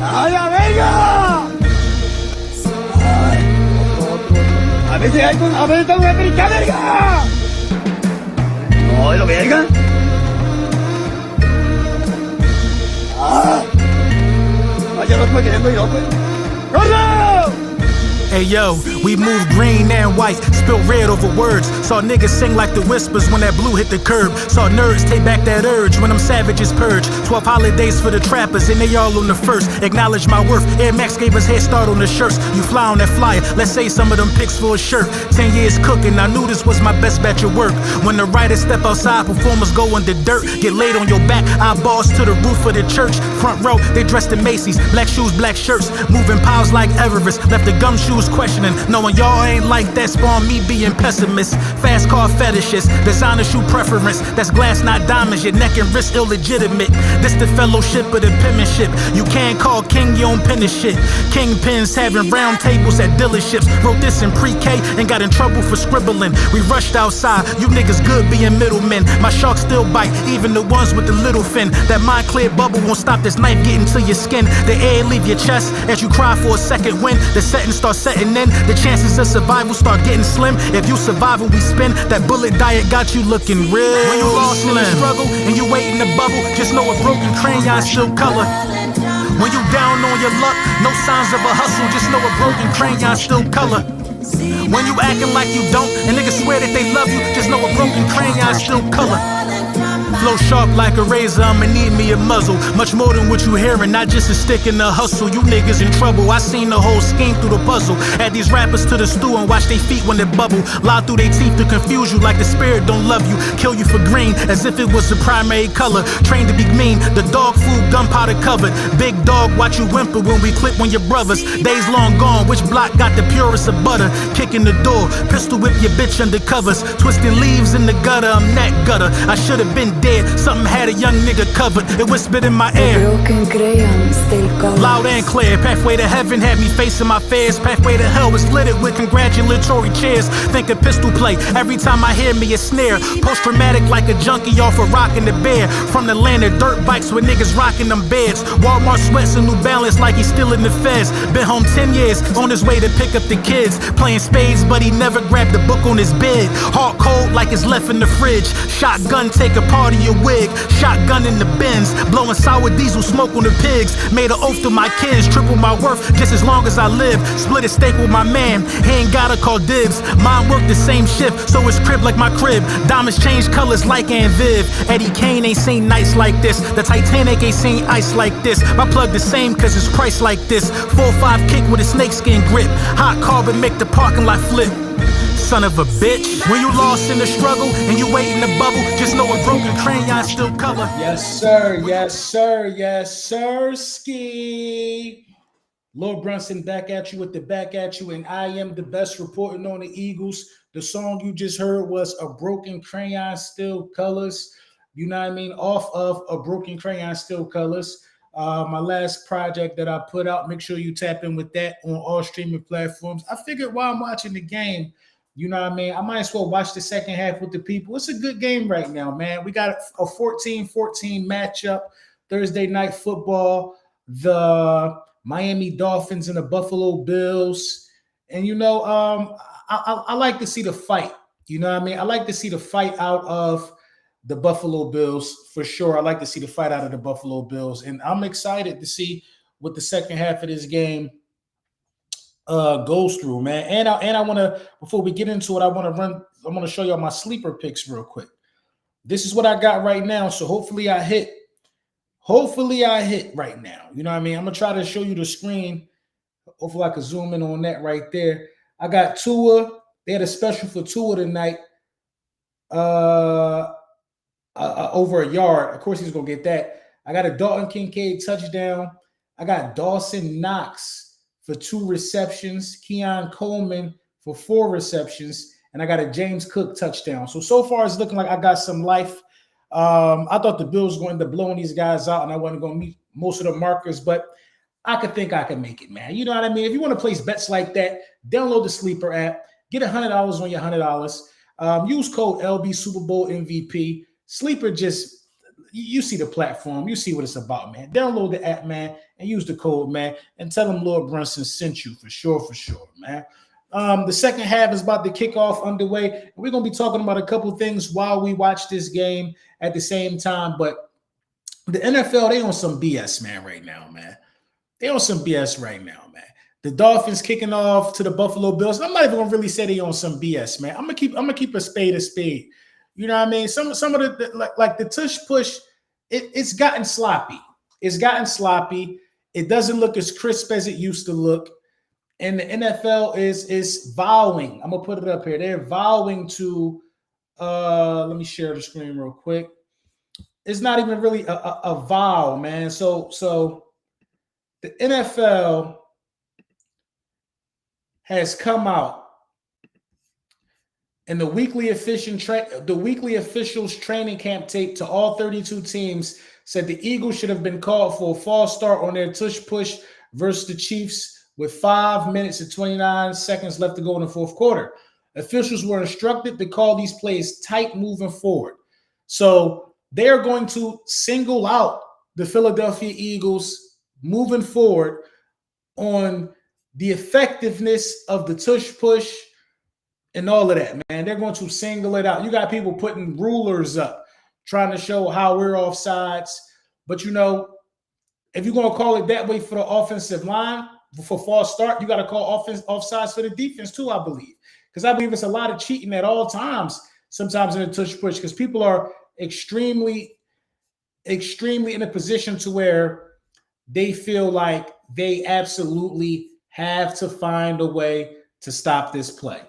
¡A la verga! A veces hay con... A veces está una perica, verga. No, de lo verga. Vaya loco queriendo ir, pues. ¡Corre! Hey yo, we moved green and white, spilled red over words. Saw niggas sing like the whispers when that blue hit the curb. Saw nerds take back that urge when them savages purge. 12 holidays for the trappers and they all on the first. Acknowledge my worth, Air Max gave us head start on the shirts. You fly on that flyer, let's say some of them pics for a shirt. 10 years cooking, I knew this was my best batch of work. When the writers step outside, performers go in the dirt. Get laid on your back, eyeballs to the roof of the church. Front row, they dressed in Macy's, black shoes, black shirts. Moving piles like Everest, left the gumshoes questioning. Knowing y'all ain't like that spawn me being pessimist. Fast car fetishes, designer shoe preference. That's glass, not diamonds, your neck and wrist illegitimate. This the fellowship of the penmanship. You can't call king your own pen and shit. Kingpins having round tables at dealerships. Wrote this in pre-K and got in trouble for scribbling. We rushed outside, you niggas good being middlemen. My sharks still bite, even the ones with the little fin. That mind clear bubble won't stop this knife getting to your skin. The air leave your chest as you cry for a second wind. The setting starts setting in, the chances of survival start getting slim. If you survive when we spin, that bullet diet got you looking real. When you lost in the struggle and you wait in the bubble, just know a broken crayon still color. When you down on your luck, no signs of a hustle, just know a broken crayon still color. When you acting like you don't, and niggas swear that they love you, just know a broken crayon still color. Flow sharp like a razor, I'ma need me a muzzle. Much more than what you hearing, not just a stick in the hustle. You niggas in trouble, I seen the whole scheme through the puzzle. Add these rappers to the stew and watch they feet when they bubble. Lie through their teeth to confuse you like the spirit don't love you. Kill you for green, as if it was the primary color. Trained to be mean, the dog food gunpowder covered. Big dog, watch you whimper when we clip on your brothers. Days long gone, which block got the purest of butter? Kicking the door, pistol whip your bitch under covers. Twisting leaves in the gutter, I'm that gutter. I should've been dead. Something had a young nigga covered. It whispered in my ear. Broken crayon still colors. Loud and clear. Pathway to heaven had me facing my fears. Pathway to hell was littered with congratulatory cheers. Think of pistol play every time I hear me a snare. Post-traumatic like a junkie off of rocking the bear. From the land of dirt bikes with niggas rocking them beds. Walmart sweats and New Balance like he's still in the feds. Been home 10 years, on his way to pick up the kids. Playing spades, but he never grabbed the book on his bed. Heart cold like it's left in the fridge. Shotgun take a part of your wig. Shotgun in the Benz. Blowing sour diesel smoke on the pigs. Made an oath to my kids. Triple my worth just as long as I live. Split a steak with my man. He ain't gotta call dibs. Mine work the same shift, so it's crib like my crib. Diamonds change colors like Aunt Viv. Eddie Kane ain't seen nights like this. The Titanic ain't seen ice like this. My plug the same cause it's priced like this. 4-5 kick with a snakeskin grip. Hot carbon make the parking lot flip. Son of a bitch. When you lost in the struggle and you wait in the bubble, just know a broken crayon still color. Yes, sir. Yes, sir. Yes, sir. Ski. Lord Brunson back at you with the back at you, and I am the best reporting on the Eagles. The song you just heard was A Broken Crayon Still Colors. You know what I mean? Off of A Broken Crayon Still Colors. My last project that I put out, make sure you tap in with that on all streaming platforms. I figured while I'm watching the game, you know what I mean, I might as well watch the second half with the people. It's a good game right now, man. We got a 14-14 matchup, Thursday night football, the Miami Dolphins and the Buffalo Bills. And, you know, I like to see the fight. You know what I mean? I like to see the fight out of the Buffalo Bills for sure. I like to see the fight out of the Buffalo Bills. And I'm excited to see what the second half of this game goes through, man. And I want to, before we get into it, I want to show y'all my sleeper picks real quick. This is what I got right now. So hopefully I hit right now. You know what I mean? I'm going to try to show you the screen. Hopefully I can zoom in on that right there. I got Tua. They had a special for Tua tonight. Over a yard. Of course he's going to get that. I got a Dalton Kincaid touchdown. I got Dawson Knox for 2 receptions, Keon Coleman for 4 receptions, and I got a James Cook touchdown. So far it's looking like I got some life. I thought the Bills were going to blowing these guys out, and I wasn't going to meet most of the markers, but I could think I could make it, man. You know what I mean? If you want to place bets like that, download the Sleeper app, get $100 on your $100. Use code LB Super Bowl MVP. Sleeper just you see the platform. You see what it's about, man. Download the app, man, and use the code, man, and tell them Lord Brunson sent you for sure, man. The second half is about to kick off underway. We're going to be talking about a couple things while we watch this game at the same time. But the NFL, they on some BS, man, right now, man. They on some BS right now, man. The Dolphins kicking off to the Buffalo Bills. I'm not even going to really say they on some BS, man. I'm gonna keep a spade a spade. You know what I mean? Some of the like the tush push, it's gotten sloppy. It's gotten sloppy. It doesn't look as crisp as it used to look. And the NFL is vowing. I'm gonna put it up here. They're vowing to let me share the screen real quick. It's not even really a vow, man. So the NFL has come out and the weekly officials training camp tape to all 32 teams said the Eagles should have been called for a false start on their tush push versus the Chiefs with 5 minutes and 29 seconds left to go in the fourth quarter. Officials were instructed to call these plays tight moving forward. So they are going to single out the Philadelphia Eagles moving forward on the effectiveness of the tush push and all of that, man. They're going to single it out. You got people putting rulers up, trying to show how we're offsides. But, you know, if you're going to call it that way for the offensive line, for false start, you got to call offsides for the defense too, I believe. Because I believe it's a lot of cheating at all times, sometimes in the tush push, because people are extremely in a position to where they feel like they absolutely have to find a way to stop this play.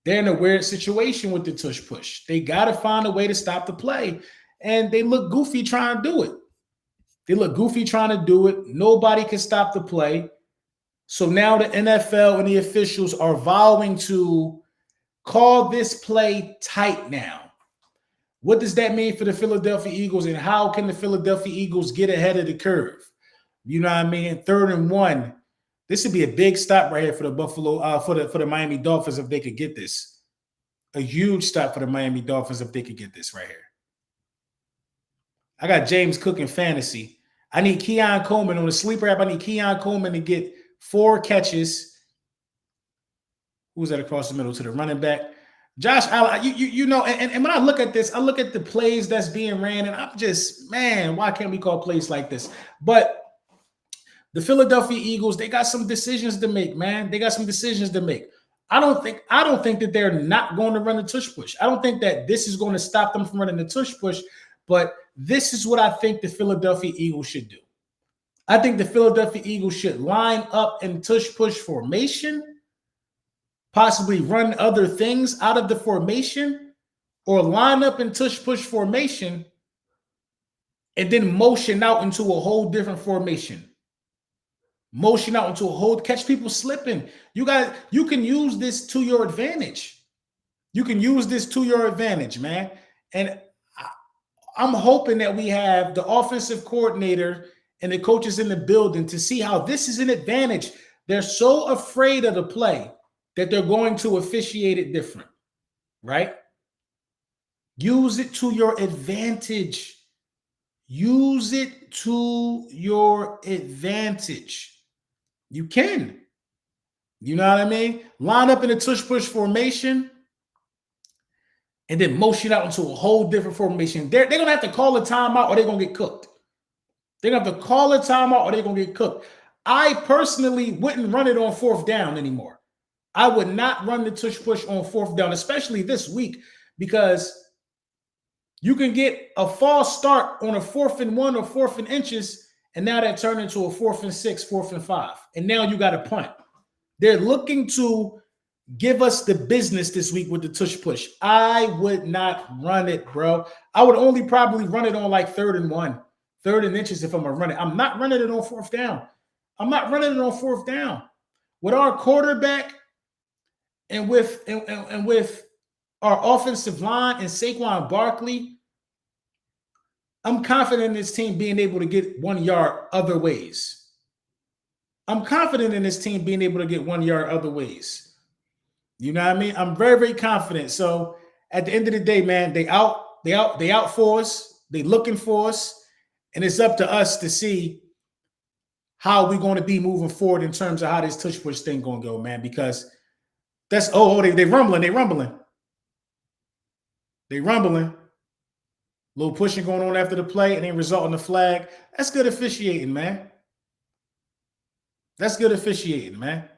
They're in a weird situation with the tush push. They got to find a way to stop the play, and they look goofy trying to do it. Nobody can stop the play. So now the NFL and the officials are vowing to call this play tight now. What does that mean for the Philadelphia Eagles, and how can the Philadelphia Eagles get ahead of the curve? You know what I mean? 3rd and 1. This would be a big stop right here for the Buffalo, for the Miami Dolphins if they could get this. A huge stop for the Miami Dolphins if they could get this right here. I got James Cook in fantasy. I need Keon Coleman on the sleeper app. I need Keon Coleman to get 4 catches. Who's that across the middle to the running back? Josh Allen, you know, and when I look at this, I look at the plays that's being ran, and I'm just, man, why can't we call plays like this? But the Philadelphia Eagles, they got some decisions to make, man. They got some decisions to make. I don't think that they're not going to run the tush push. I don't think that this is going to stop them from running the tush push, but this is what I think the Philadelphia Eagles should do. I think the Philadelphia Eagles should line up in tush push formation, possibly run other things out of the formation, or line up in tush push formation and then motion out into a whole different formation. Motion out into a whole, catch people slipping. You can use this to your advantage. You can use this to your advantage, man. And I'm hoping that we have the offensive coordinator and the coaches in the building to see how this is an advantage. They're so afraid of the play that they're going to officiate it different, right? Use it to your advantage. Use it to your advantage. You can. You know what I mean? Line up in a tush push formation and then motion out into a whole different formation. They're going to have to call a timeout or they're going to get cooked. They're going to have to call a timeout or they're going to get cooked. I personally wouldn't run it on 4th down anymore. I would not run the tush push on 4th down, especially this week, because you can get a false start on a 4th and 1 or 4th and inches, and now that turned into a 4th and 6, 4th and 5. And now you got to punt. They're looking to give us the business this week with the tush push. I would not run it, bro. I would only probably run it on like 3rd and 1, 3rd and inches if I'm going to run it. I'm not running it on 4th down. I'm not running it on 4th down. With our quarterback and with our offensive line and Saquon Barkley, I'm confident in this team being able to get 1 yard other ways. I'm confident in this team being able to get 1 yard other ways. You know what I mean? I'm very, very confident. So at the end of the day, man, they out for us. They looking for us, and it's up to us to see how we're going to be moving forward in terms of how this tush push thing going to go, man. Because that's they rumbling. Little pushing going on after the play, and then result in the flag. That's good officiating, man. That's good officiating, man.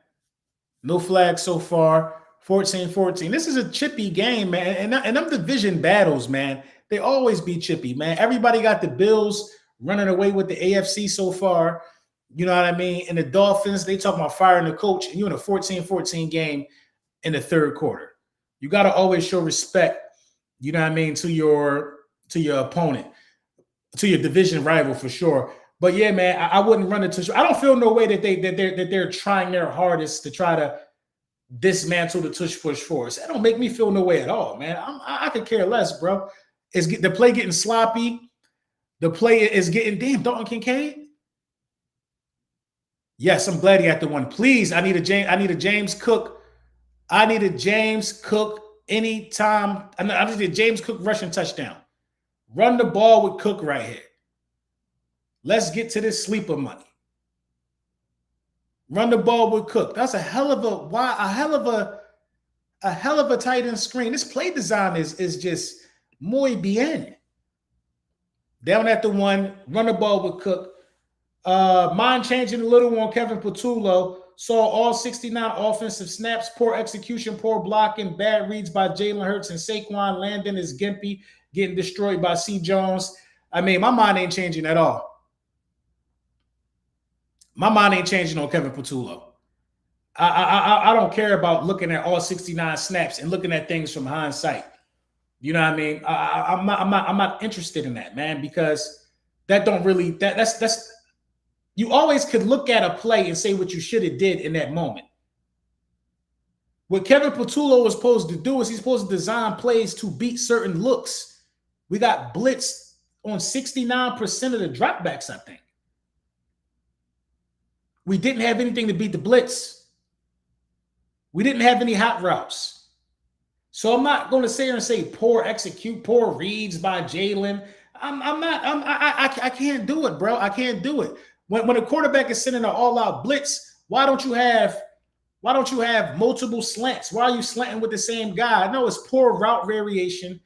No flag so far. 14-14. This is a chippy game, man. And them division battles, man, they always be chippy, man. Everybody got the Bills running away with the AFC so far. You know what I mean? And the Dolphins, they talking about firing the coach, and you're in a 14-14 game in the third quarter. You got to always show respect, you know what I mean, to your opponent, to your division rival for sure. But yeah, man, I wouldn't run into. I don't feel no way that they're trying their hardest to try to dismantle the tush push for us. That don't make me feel no way at all, man. I could care less, bro. Is the play getting sloppy? The play is getting Dalton Kincaid. Yes, I'm glad he had the one. Please, I need a James Cook. I need a James Cook anytime. I need a James Cook rushing touchdown. Run the ball with Cook right here. Let's get to this sleeper money. Run the ball with Cook. That's a hell of a tight end screen. This play design is just muy bien. Down at the one, run the ball with Cook. Mind changing a little on Kevin Patulo. Saw all 69 offensive snaps, poor execution, poor blocking, bad reads by Jalen Hurts and Saquon. Landon is gimpy, getting destroyed by C. Jones. I mean, my mind ain't changing at all. My mind ain't changing on Kevin Patulo. I don't care about looking at all 69 snaps and looking at things from hindsight. You know what I mean? I'm not interested in that, man, because that don't really that's you always could look at a play and say what you should have did in that moment. What Kevin Patulo was supposed to do is he's supposed to design plays to beat certain looks. We got Blitz on 69% of the dropbacks, I think. We didn't have anything to beat the Blitz. We didn't have any hot routes. So I'm not going to sit here and say poor reads by Jalen. I can't do it, bro. I can't do it. When a quarterback is sending an all-out blitz, why don't you have multiple slants? Why are you slanting with the same guy? I know it's poor route variation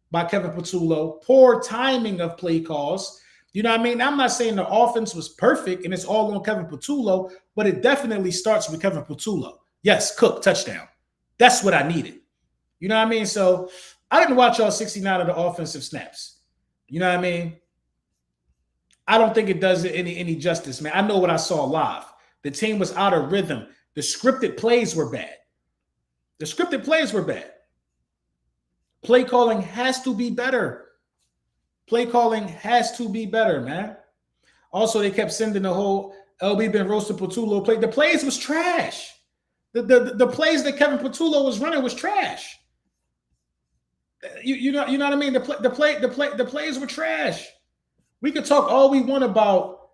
by Kevin Patulo, poor timing of play calls. You know what I mean? I'm not saying the offense was perfect and it's all on Kevin Patulo, but it definitely starts with Kevin Patulo. Yes, Cook, touchdown. That's what I needed. You know what I mean? So I didn't watch all 69 of the offensive snaps. You know what I mean? I don't think it does it any justice, man. I know what I saw live. The team was out of rhythm. The scripted plays were bad. Play calling has to be better. Man. Also, they kept sending the whole LB been roasted Patulo play. The plays was trash. The plays that Kevin Patulo was running was trash. You know what I mean? The plays were trash. We could talk all we want about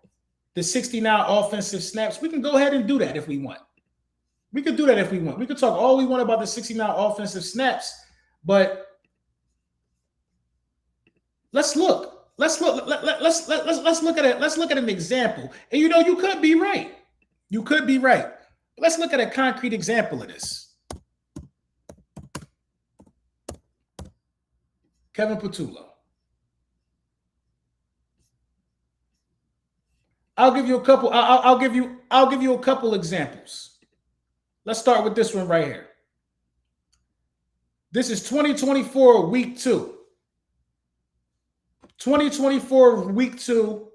the 69 offensive snaps. We can go ahead and do that if we want. We could do that if we want. We could talk all we want about the 69 offensive snaps, but let's look. Let's look at it. Let's look at an example. And you know, you could be right. Let's look at a concrete example of this. Kevin Patulo. I'll give you a couple. I'll give you a couple examples. Let's start with this one right here. This is 2024 week 2. 2024 week 2.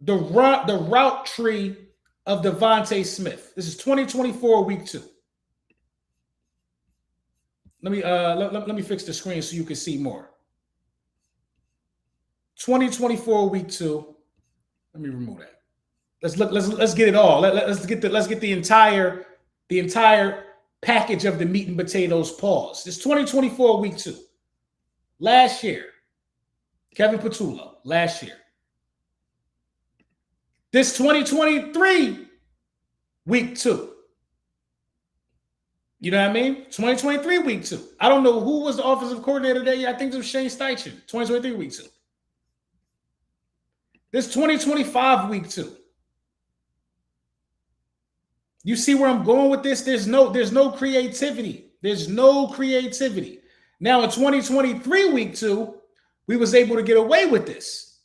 The route tree of Devontae Smith. This is 2024 week 2. Let me fix the screen so you can see more. 2024 week 2. Let me remove that. Let's get it all. Let's get the entire package of the meat and potatoes. Pause. This 2024 week 2. Last year, Kevin Patulo. Last year. This 2023 week 2. You know what I mean? 2023 week 2. I don't know who was the offensive coordinator that year. I think it was Shane Steichen. 2023 week 2. This 2025 week 2. You see where I'm going with this? There's no creativity. There's no creativity. Now in 2023 week 2, we was able to get away with this.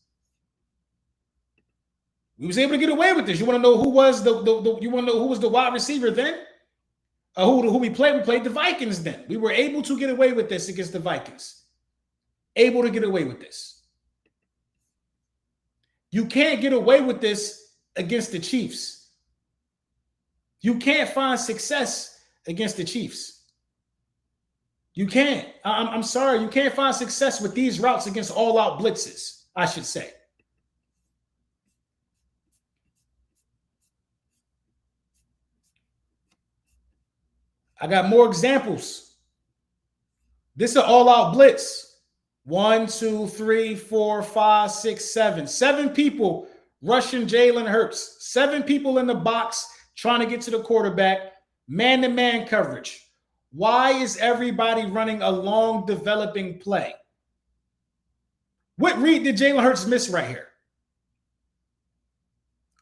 We was able to get away with this. You want to know who was you want to know who was the wide receiver then? Who we played? We played the Vikings then. We were able to get away with this against the Vikings. Able to get away with this. You can't get away with this against the Chiefs. You can't find success against the Chiefs. You can't. I'm sorry. You can't find success with these routes against all-out blitzes, I should say. I got more examples. This is an all-out blitz. 1, 2, 3, 4, 5, 6, 7. 7 people rushing Jalen Hurts. 7 people in the box trying to get to the quarterback. Man-to-man coverage. Why is everybody running a long developing play? What read did Jalen Hurts miss right here?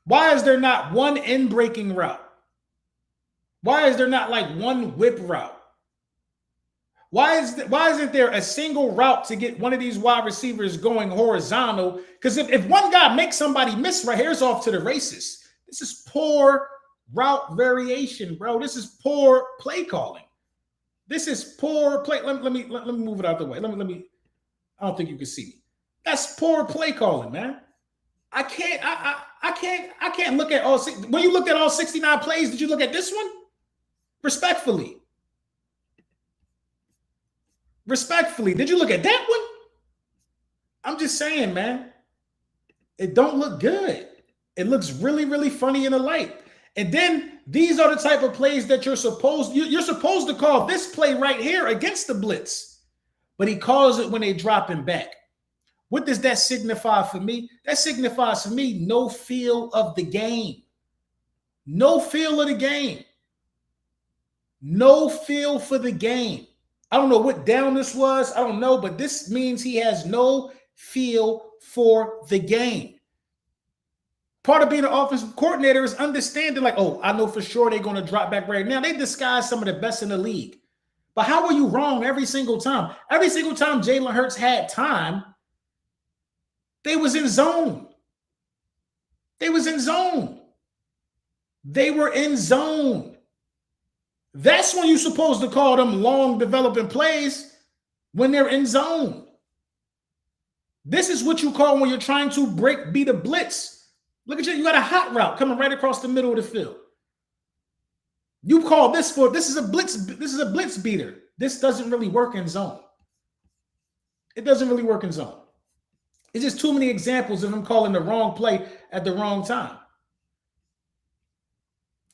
Why is there not one in-breaking route? Why is there not like one whip route? Why isn't there a single route to get one of these wide receivers going horizontal? Because if one guy makes somebody miss right here, it's off to the races. This is poor route variation, bro. This is poor play calling. This is poor play. Let me move it out the way. Let me. I don't think you can see me. That's poor play calling, man. I can't look at all. When you looked at all 69 plays, did you look at this one? Respectfully, did you look at that one? I'm just saying, man, it don't look good. It looks really, really funny in the light. And then these are the type of plays that you're supposed to call this play right here against the blitz. But he calls it when they drop him back. What does that signify for me? That signifies for me no feel of the game. No feel of the game. No feel for the game. I don't know what down this was. I don't know, but this means he has no feel for the game. Part of being an offensive coordinator is understanding like, oh, I know for sure they're going to drop back right now. They disguise some of the best in the league. But how were you wrong every single time? Every single time Jalen Hurts had time, they was in zone. They was in zone. They were in zone. That's when you're supposed to call them long developing plays, when they're in zone. This is what you call when you're trying to beat a blitz. Look at you got a hot route coming right across the middle of the field. You call this is a blitz beater. This doesn't really work in zone. It doesn't really work in zone. It's just too many examples of him calling the wrong play at the wrong time.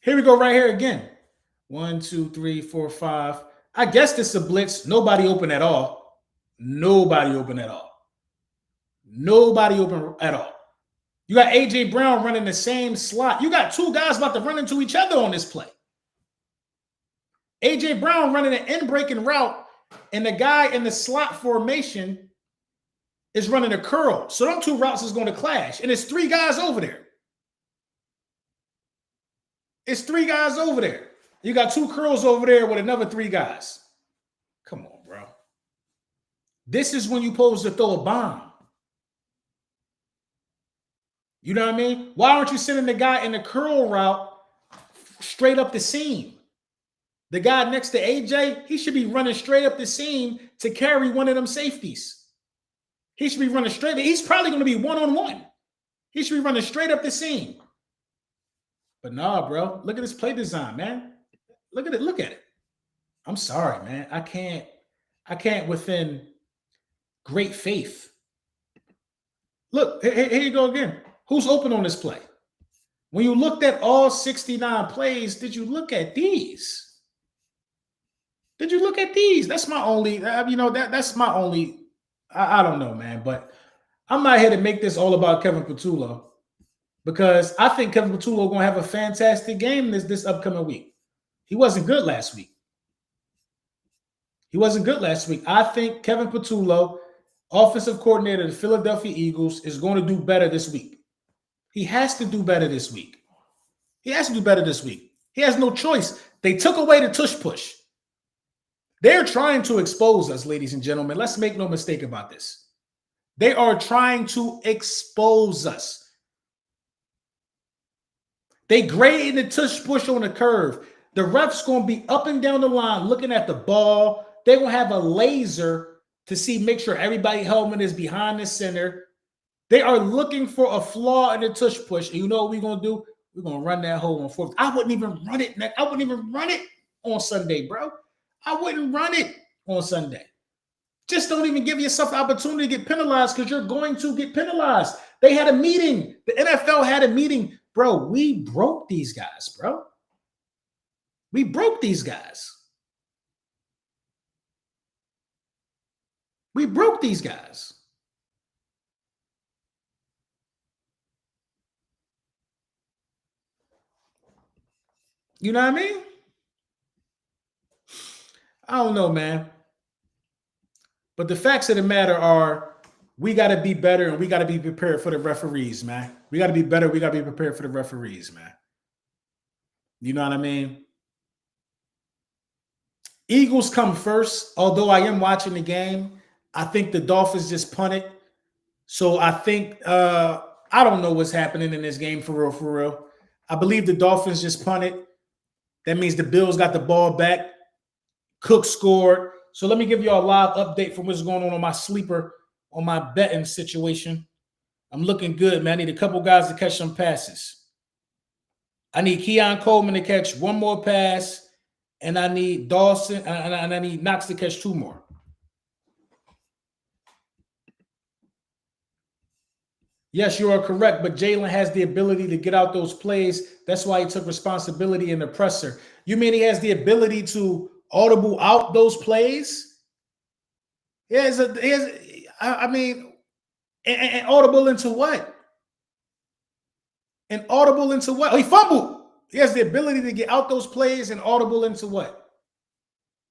Here we go right here again. 1, 2, 3, 4, 5. I guess this is a blitz. Nobody open at all. Nobody open at all. Nobody open at all. You got A.J. Brown running the same slot. You got 2 guys about to run into each other on this play. A.J. Brown running an in-breaking route, and the guy in the slot formation is running a curl. So them 2 routes is going to clash, and it's 3 guys over there. It's 3 guys over there. You got 2 curls over there with another 3 guys. Come on, bro. This is when you're supposed to throw a bomb. You know what I mean? Why aren't you sending the guy in the curl route straight up the seam? The guy next to AJ, he should be running straight up the seam to carry one of them safeties. He should be running straight. He's probably going to be one-on-one. He should be running straight up the seam. But nah, bro. Look at this play design, man. Look at it. Look at it. I'm sorry, man. I can't within great faith. Look, here you go again. Who's open on this play? When you looked at all 69 plays, did you look at these? Did you look at these? That's my only, that's my only, I don't know, man. But I'm not here to make this all about Kevin Patulo, because I think Kevin Patulo going to have a fantastic game this upcoming week. He wasn't good last week. I think Kevin Patulo, offensive coordinator of the Philadelphia Eagles, is going to do better this week. He has to do better this week. He has to do better this week. He has no choice. They took away the tush push. They're trying to expose us, ladies and gentlemen. Let's make no mistake about this. They are trying to expose us. They graded the tush push on the curve. The ref's going to be up and down the line looking at the ball. They're going to have a laser to make sure everybody's helmet is behind the center. They are looking for a flaw in the tush push. And you know what we're going to do? We're going to run that hole on fourth. I wouldn't even run it, Nick. I wouldn't even run it on Sunday, bro. I wouldn't run it on Sunday. Just don't even give yourself the opportunity to get penalized because you're going to get penalized. They had a meeting. The NFL had a meeting. Bro, we broke these guys, bro. We broke these guys. We broke these guys. You know what I mean? I don't know, man. But the facts of the matter are we got to be better and we got to be prepared for the referees, man. We got to be better. We got to be prepared for the referees, man. You know what I mean? Eagles come first, although I am watching the game. I think the Dolphins just punted. So I think I don't know what's happening in this game for real, for real. I believe the Dolphins just punted. That means the Bills got the ball back. Cook scored. So let me give you a live update from what's going on my sleeper, on my betting situation. I'm looking good, man. I need a couple guys to catch some passes. I need Keon Coleman to catch one more pass, and I need Dawson, and I need Knox to catch two more. Yes, you are correct, but Jalen has the ability to get out those plays. That's why he took responsibility in the presser. You mean he has the ability to audible out those plays? Yeah, I mean, and audible into what? And audible into what? Oh, he fumbled. He has the ability to get out those plays and audible into what?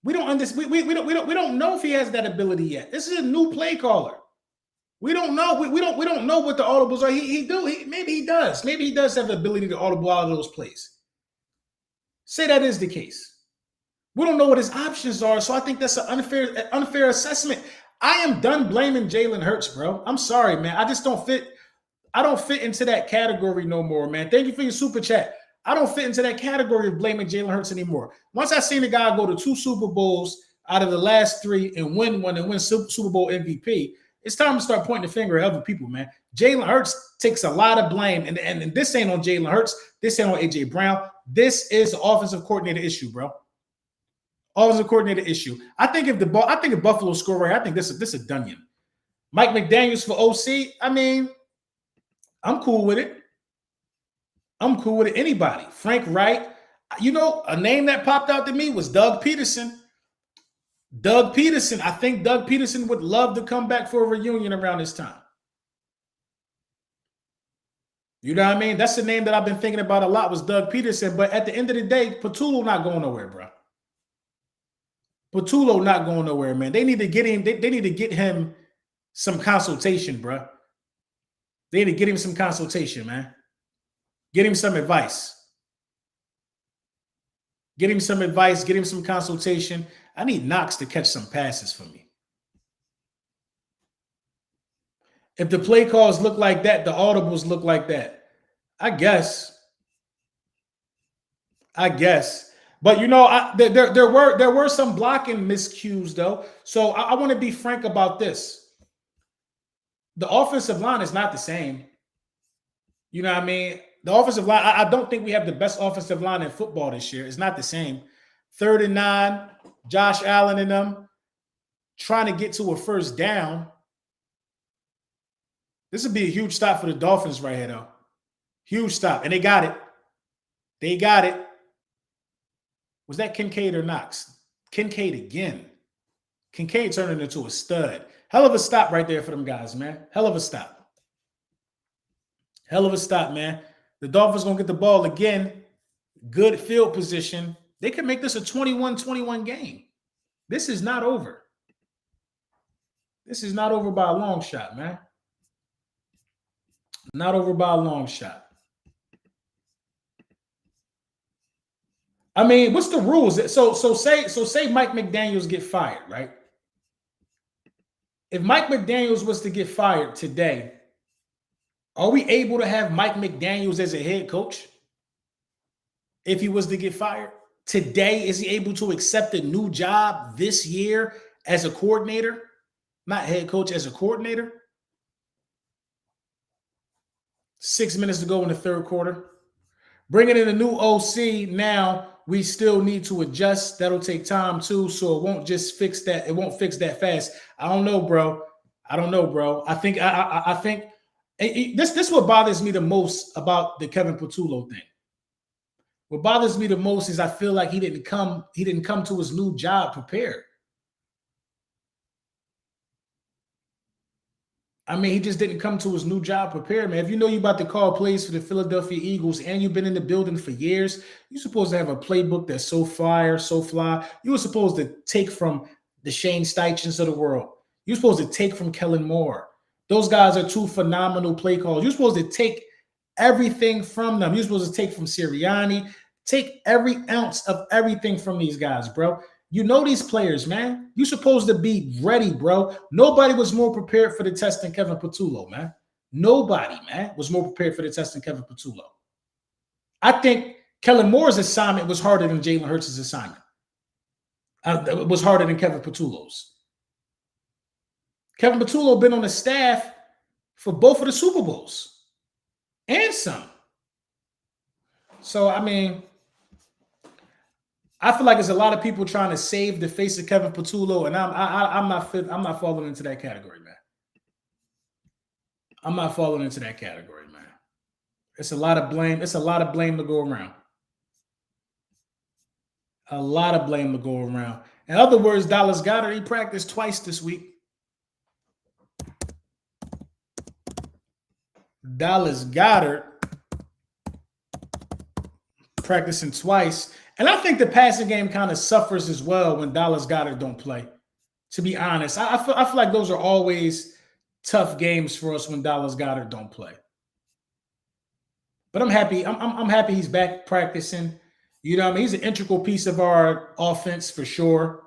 We don't understand. We don't know if he has that ability yet. This is a new play caller. We don't know. We don't know what the audibles are. Maybe he does. Maybe he does have the ability to audible out of those plays. Say that is the case. We don't know what his options are, so I think that's an unfair assessment. I am done blaming Jalen Hurts, bro. I'm sorry, man. I just don't fit. I don't fit into that category no more, man. Thank you for your super chat. I don't fit into that category of blaming Jalen Hurts anymore. Once I seen the guy go to 2 Super Bowls out of the last 3 and win one and win Super Bowl MVP, it's time to start pointing the finger at other people, man. Jalen Hurts takes a lot of blame, and this ain't on Jalen Hurts. This ain't on A.J. Brown. This is the offensive coordinator issue, bro. Offensive coordinator issue. I think if Buffalo score right, I think this is a dunion. Mike McDaniels for OC. I mean, I'm cool with it. I'm cool with it. Anybody. Frank Wright. You know, a name that popped out to me was Doug Peterson. Doug Peterson. I think Doug Peterson would love to come back for a reunion around this time. You know what I mean? That's the name that I've been thinking about a lot was Doug Peterson. But at the end of the day, Patulo not going nowhere, bro. Patulo not going nowhere, man. They need to get him. They need to get him some consultation, bro. They need to get him some consultation, man. Get him some advice. Get him some advice. Get him some consultation. I need Knox to catch some passes for me. If the play calls look like that, the audibles look like that. I guess. But you know, there were some blocking miscues though. So I want to be frank about this. The offensive line is not the same. You know what I mean? The offensive line, I don't think we have the best offensive line in football this year. It's not the same. 3rd and 9, Josh Allen and them trying to get to a first down. This would be a huge stop for the Dolphins right here, though. Huge stop. And they got it. They got it. Was that Kincaid or Knox? Kincaid again. Kincaid turned into a stud. Hell of a stop right there for them guys, man. Hell of a stop. Hell of a stop, man. The Dolphins going to get the ball again. Good field position. They can make this a 21-21 game. This is not over. This is not over by a long shot, man. Not over by a long shot. I mean, what's the rules? So say Mike McDaniels get fired, right? If Mike McDaniels was to get fired today, are we able to have Mike McDaniels as a head coach? If he was to get fired today, is he able to accept a new job this year as a coordinator? Not head coach, as a coordinator? 6 minutes to go in the third quarter. Bringing in a new OC now, we still need to adjust. That'll take time too, so it won't just fix that. It won't fix that fast. I don't know, bro. I think this is what bothers me the most about the Kevin Patulo thing. What bothers me the most is I feel like he didn't come to his new job prepared. I mean, he just didn't come to his new job prepared, man. If you know you're about to call plays for the Philadelphia Eagles and you've been in the building for years, you're supposed to have a playbook that's so fire, so fly. You were supposed to take from the Shane Steichens of the world. You're supposed to take from Kellen Moore. Those guys are two phenomenal play calls. You're supposed to take everything from them. You're supposed to take from Sirianni, take every ounce of everything from these guys, bro. You know these players, man. You're supposed to be ready, bro. Nobody was more prepared for the test than Kevin Patulo, man. Nobody, man, was more prepared for the test than Kevin Patulo. I think Kellen Moore's assignment was harder than Jalen Hurts' assignment. It was harder than Kevin Patulo's. Kevin Patulo been on the staff for both of the Super Bowls and some. So, I mean, I feel like there's a lot of people trying to save the face of Kevin Patulo, and I'm not falling into that category, man. I'm not falling into that category, man. It's a lot of blame. It's a lot of blame to go around. A lot of blame to go around. In other words, Dallas Goedert, he practiced twice this week. Dallas Goedert practicing twice. And I think the passing game kind of suffers as well when Dallas Goedert don't play. To be honest, I feel like those are always tough games for us when Dallas Goedert don't play. But I'm happy. I'm happy he's back practicing. You know what I mean? He's an integral piece of our offense for sure.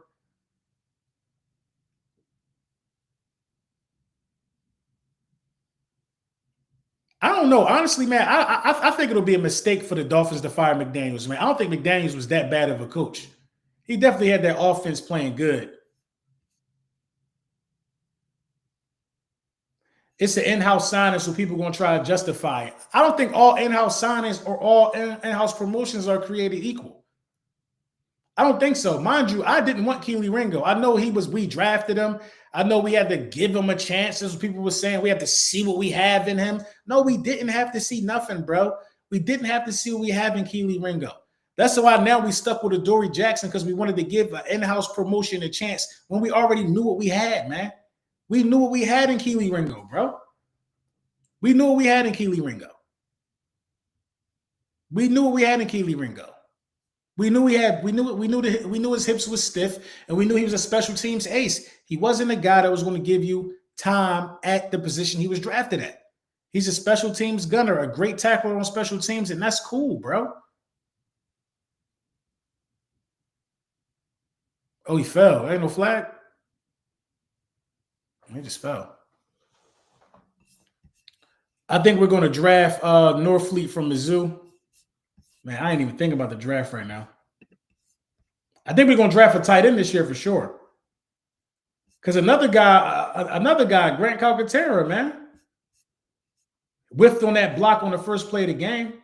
I don't know. Honestly, man, I think it'll be a mistake for the Dolphins to fire McDaniels, man. I don't think McDaniels was that bad of a coach. He definitely had that offense playing good. It's an in-house signing, so people are going to try to justify it. I don't think all in-house signings or all in-house promotions are created equal. I don't think so. Mind you, I didn't want Keely Ringo. I know we drafted him. I know we had to give him a chance. As people were saying, we have to see what we have in him. No, we didn't have to see nothing, bro. We didn't have to see what we have in Keely Ringo. That's why now we stuck with Adoree Jackson, because we wanted to give an in-house promotion a chance when we already knew what we had, man. We knew what we had in Keely Ringo, bro. We knew what we had in Keely Ringo. We knew what we had in Keely Ringo. We knew his hips was stiff, and we knew he was a special teams ace. He wasn't a guy that was going to give you time at the position he was drafted at. He's a special teams gunner, a great tackler on special teams, and that's cool, bro. Oh, he fell. Ain't no flag. He just fell. I think we're going to draft Norfleet from Mizzou. Man, I ain't even thinking about the draft right now. I think we're going to draft a tight end this year for sure. Because another guy, Grant Calcaterra, man, whiffed on that block on the first play of the game.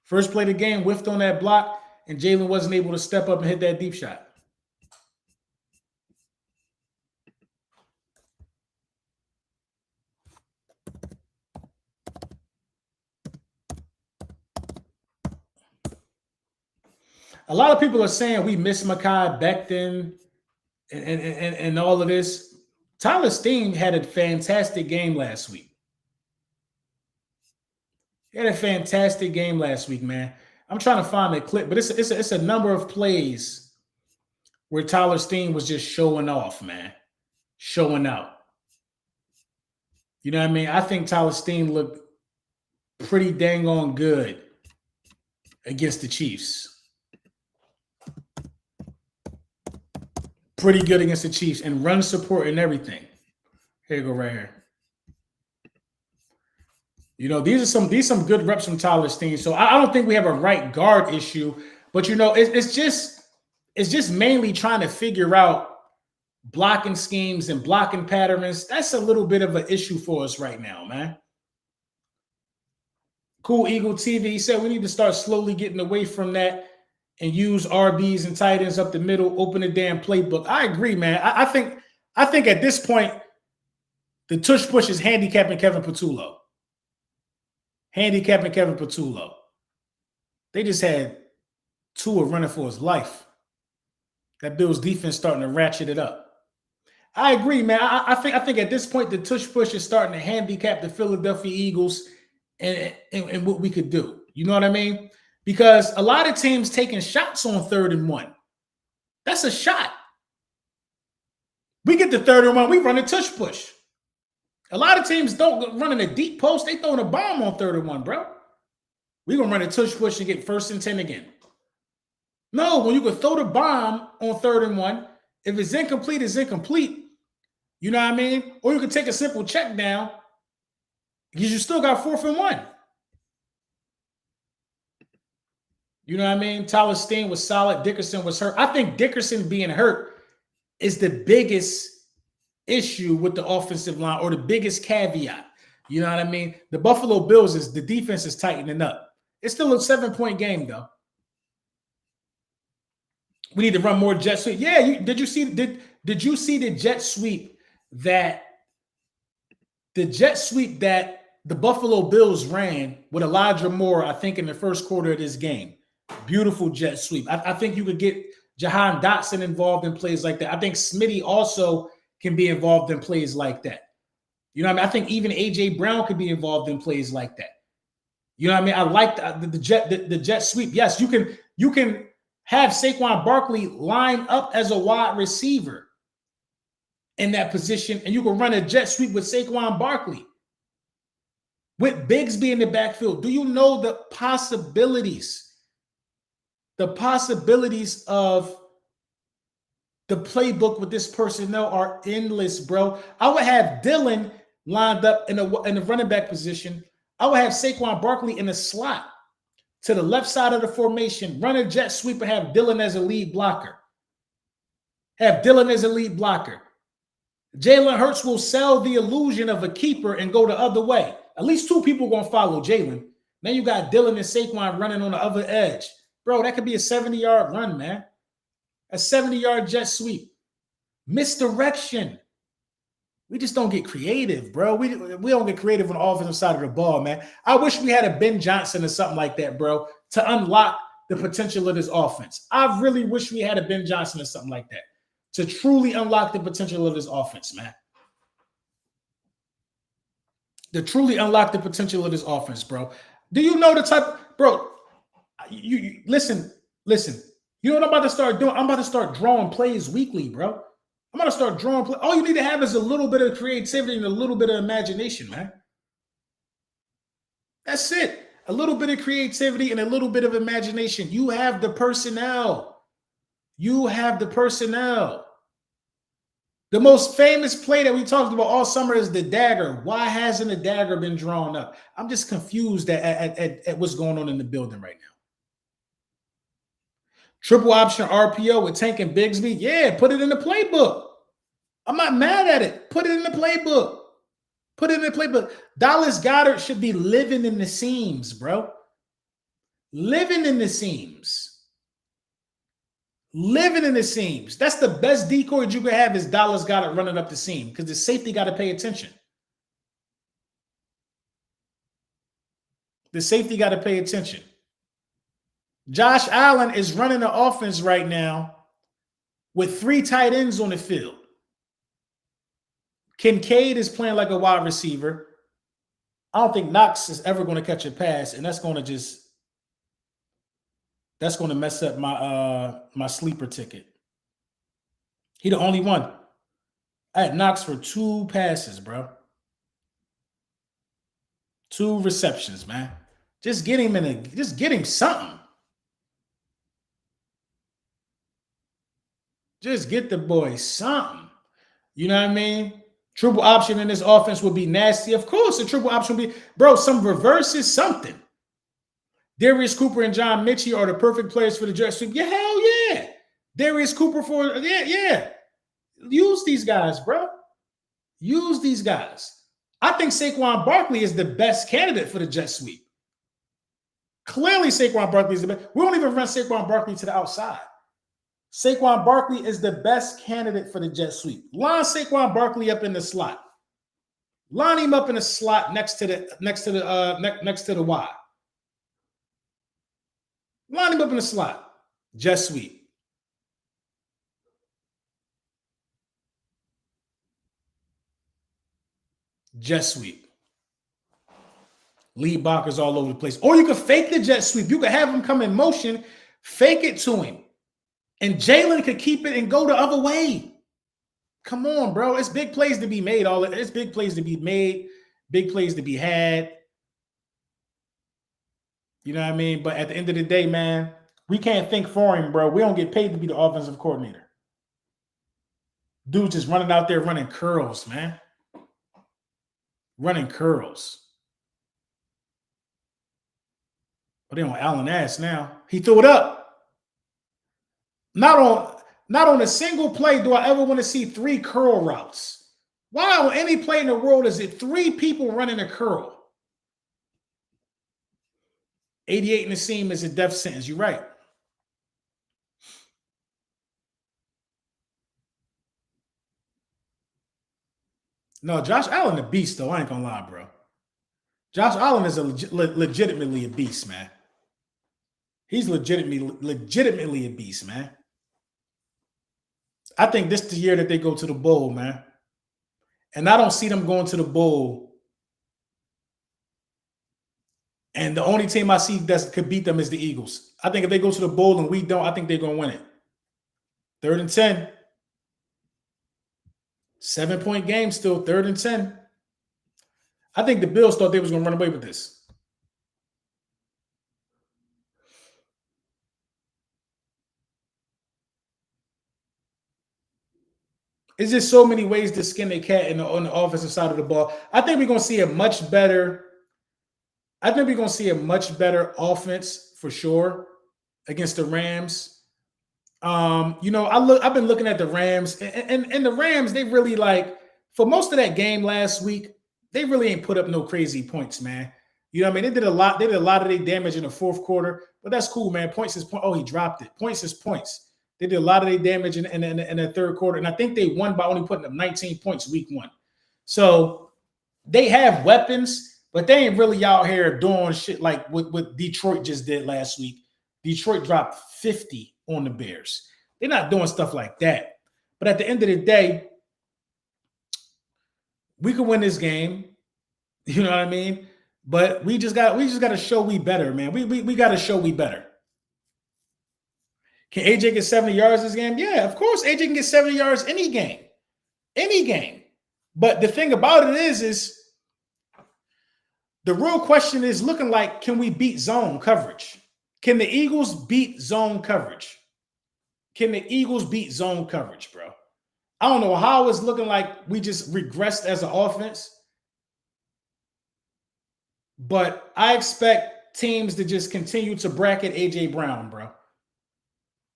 First play of the game, whiffed on that block, and Jalen wasn't able to step up and hit that deep shot. A lot of people are saying we miss Mekhi Becton and all of this. Tyler Steen had a fantastic game last week. He had a fantastic game last week, man. I'm trying to find the clip, but it's a number of plays where Tyler Steen was just showing off, man. Showing out. You know what I mean? I think Tyler Steen looked pretty dang on good against the Chiefs. Pretty good against the Chiefs and run support and everything. Here you go right here. You know, these are some good reps from Tyler Steen. So I don't think we have a right guard issue, but you know, it's just mainly trying to figure out blocking schemes and blocking patterns. That's a little bit of an issue for us right now, man. Cool Eagle TV, he said we need to start slowly getting away from that and use RBs and tight ends up the middle, open the damn playbook. I agree, man. I think at this point, the tush push is handicapping Kevin Patulo. Handicapping Kevin Patulo. They just had Tua running for his life. That Bills defense starting to ratchet it up. I agree, man. I think at this point, the tush push is starting to handicap the Philadelphia Eagles and what we could do. You know what I mean? Because a lot of teams taking shots on 3rd and 1. That's a shot. We get the 3rd and 1, we run a tush push. A lot of teams don't run in a deep post. They throwing a bomb on 3rd and 1, bro. We're going to run a tush push and get 1st and 10 again. No, when you can throw the bomb on 3rd and 1, if it's incomplete, it's incomplete. You know what I mean? Or you can take a simple check down because you still got 4th and 1. You know what I mean? Tyler Steen was solid. Dickerson was hurt. I think Dickerson being hurt is the biggest issue with the offensive line, or the biggest caveat. You know what I mean? The Buffalo Bills the defense is tightening up. It's still a 7-point game, though. We need to run more jet sweep. Yeah, did you see the jet sweep that the Buffalo Bills ran with Elijah Moore, I think, in the first quarter of this game? Beautiful jet sweep. I think you could get Jahan Dotson involved in plays like that. I think Smitty also can be involved in plays like that. You know what I mean? I think even A.J. Brown could be involved in plays like that. You know what I mean? I like the jet sweep. Yes, you can have Saquon Barkley line up as a wide receiver in that position, and you can run a jet sweep with Saquon Barkley. With Bigsby in the backfield, do you know the possibilities? The possibilities of the playbook with this personnel are endless, bro. I would have Dylan lined up in the running back position. I would have Saquon Barkley in the slot to the left side of the formation, run a jet sweep and have Dylan as a lead blocker. Jalen Hurts will sell the illusion of a keeper and go the other way. At least 2 people going to follow Jalen. Then you got Dylan and Saquon running on the other edge. Bro, that could be a 70-yard run, man. A 70-yard jet sweep. Misdirection. We just don't get creative, bro. We don't get creative on the offensive side of the ball, man. I wish we had a Ben Johnson or something like that, bro, to unlock the potential of this offense. I really wish we had a Ben Johnson or something like that to truly unlock the potential of this offense, man. To truly unlock the potential of this offense, bro. Do you know the type, bro? You listen. You know what I'm about to start doing? I'm about to start drawing plays weekly, bro. I'm going to start drawing plays. All you need to have is a little bit of creativity and a little bit of imagination, man. That's it. A little bit of creativity and a little bit of imagination. You have the personnel. The most famous play that we talked about all summer is the dagger. Why hasn't the dagger been drawn up? I'm just confused at what's going on in the building right now. Triple option RPO with Tank and Bigsby. Yeah, put it in the playbook. I'm not mad at it. Put it in the playbook. Dallas Goedert should be living in the seams, bro. Living in the seams. That's the best decoy you can have is Dallas Goedert running up the seam because the safety got to pay attention. Josh Allen is running the offense right now with 3 tight ends on the field. Kincaid is playing like a wide receiver. I don't think Knox is ever going to catch a pass, and that's going to mess up my sleeper ticket. He the only one. I had Knox for 2 passes, bro. 2 receptions, man. Just get him something. Just get the boy something. You know what I mean? Triple option in this offense would be nasty. Of course, a triple option would be, bro, some reverses, something. Darius Cooper and John Mitchell are the perfect players for the jet sweep. Yeah, hell yeah. Darius Cooper yeah. Use these guys, bro. Use these guys. I think Saquon Barkley is the best candidate for the jet sweep. Clearly, Saquon Barkley is the best. We don't even run Saquon Barkley to the outside. Saquon Barkley is the best candidate for the jet sweep. Line Saquon Barkley up in the slot. Line him up in the slot next to the Y. Line him up in the slot. Jet sweep. Jet sweep. Lead blockers all over the place. Or you could fake the jet sweep. You could have him come in motion, fake it to him. And Jalen could keep it and go the other way. Come on, bro. It's big plays to be made. It's big plays to be made, big plays to be had. You know what I mean? But at the end of the day, man, we can't think for him, bro. We don't get paid to be the offensive coordinator. Dude just running out there running curls, man. Running curls. But they on Allen ass now. He threw it up. Not on a single play do I ever want to see 3 curl routes. Why on any play in the world is it 3 people running a curl? 88 in the seam is a death sentence. You're right. No, Josh Allen a beast, though. I ain't gonna lie, bro. Josh Allen is legitimately a beast, man. He's legitimately a beast, man. I think this is the year that they go to the bowl, man. And I don't see them going to the bowl. And the only team I see that could beat them is the Eagles. I think if they go to the bowl and we don't, I think they're going to win it. 3rd and 10. 7-point game still, 3rd and 10. I think the Bills thought they was going to run away with this. It's just so many ways to skin a cat on the offensive side of the ball. I think we're going to see a much better offense for sure against the Rams. You know, I've been looking at the Rams and the Rams, they really for most of that game last week, they really ain't put up no crazy points, man. You know what I mean? They did a lot of their damage in the 4th quarter, but that's cool, man. Points is point. Oh, he dropped it. Points is points. They did a lot of their damage in the 3rd quarter, and I think they won by only putting up 19 points week 1. So they have weapons, but they ain't really out here doing shit like what Detroit just did last week. Detroit dropped 50 on the Bears. They're not doing stuff like that. But at the end of the day, we can win this game. You know what I mean? But we just got to show we better, man. We got to show we better. Can AJ get 70 yards this game? Yeah, of course AJ can get 70 yards any game. Any game. But the thing about it is the real question is looking like, can we beat zone coverage? Can the Eagles beat zone coverage? Can the Eagles beat zone coverage, bro? I don't know how it's looking like we just regressed as an offense. But I expect teams to just continue to bracket A.J. Brown, bro.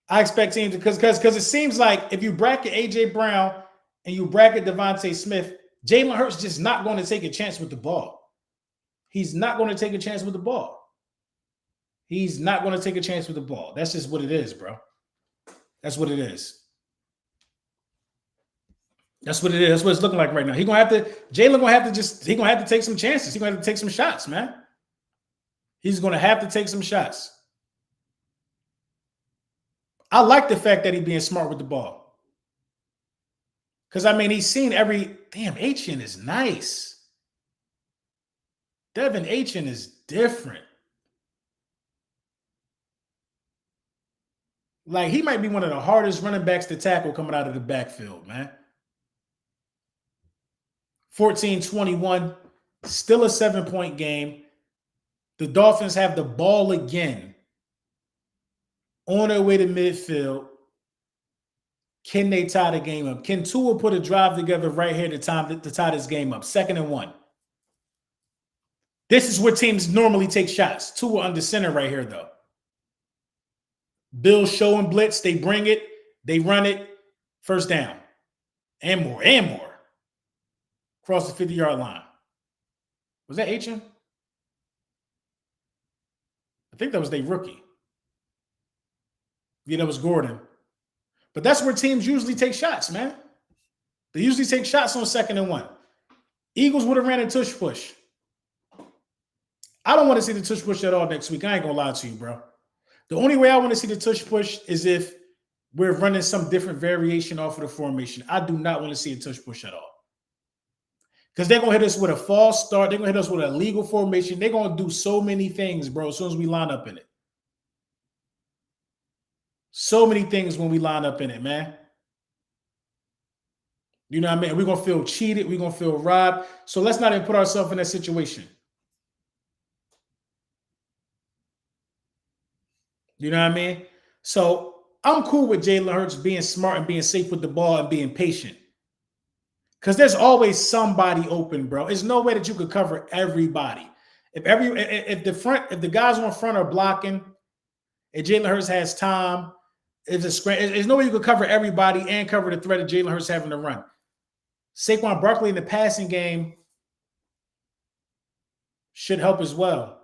I expect teams because it seems like if you bracket A.J. Brown and you bracket Devontae Smith, Jalen Hurts just not going to take a chance with the ball. He's not going to take a chance with the ball. He's not going to take a chance with the ball. That's just what it is, bro. That's what it is. That's what it is. That's what it's looking like right now. Jalen gonna have to take some chances. He's gonna have to take some shots, man. He's gonna have to take some shots. I like the fact that he's being smart with the ball. Because I mean, he's seen Etienne is nice. Devin Etienne is different. Like, he might be one of the hardest running backs to tackle coming out of the backfield, man. 14-21. Still a 7-point game. The Dolphins have the ball again on their way to midfield. Can they tie the game up? Can Tua put a drive together right here to tie this game up? 2nd and 1. This is where teams normally take shots. Tua under center right here, though. Bills showing blitz. They bring it. They run it. First down. And more. And more. Across the 50-yard line. Was that H.M.? I think that was their rookie. Yeah, that was Gordon. But that's where teams usually take shots, man. They usually take shots on 2nd and 1. Eagles would have ran a tush push. I don't want to see the tush push at all next week. I ain't going to lie to you, bro. The only way I want to see the tush push is if we're running some different variation off of the formation. I do not want to see a tush push at all. Because they're going to hit us with a false start. They're going to hit us with a legal formation. They're going to do so many things, bro, as soon as we line up in it. So many things when we line up in it, man. You know what I mean? We're going to feel cheated. We're going to feel robbed. So let's not even put ourselves in that situation. You know what I mean? So I'm cool with Jalen Hurts being smart and being safe with the ball and being patient. Because there's always somebody open, bro. There's no way that you could cover everybody. If the guys on front are blocking, and Jalen Hurts has time, there's no way you could cover everybody and cover the threat of Jalen Hurts having to run. Saquon Barkley in the passing game should help as well.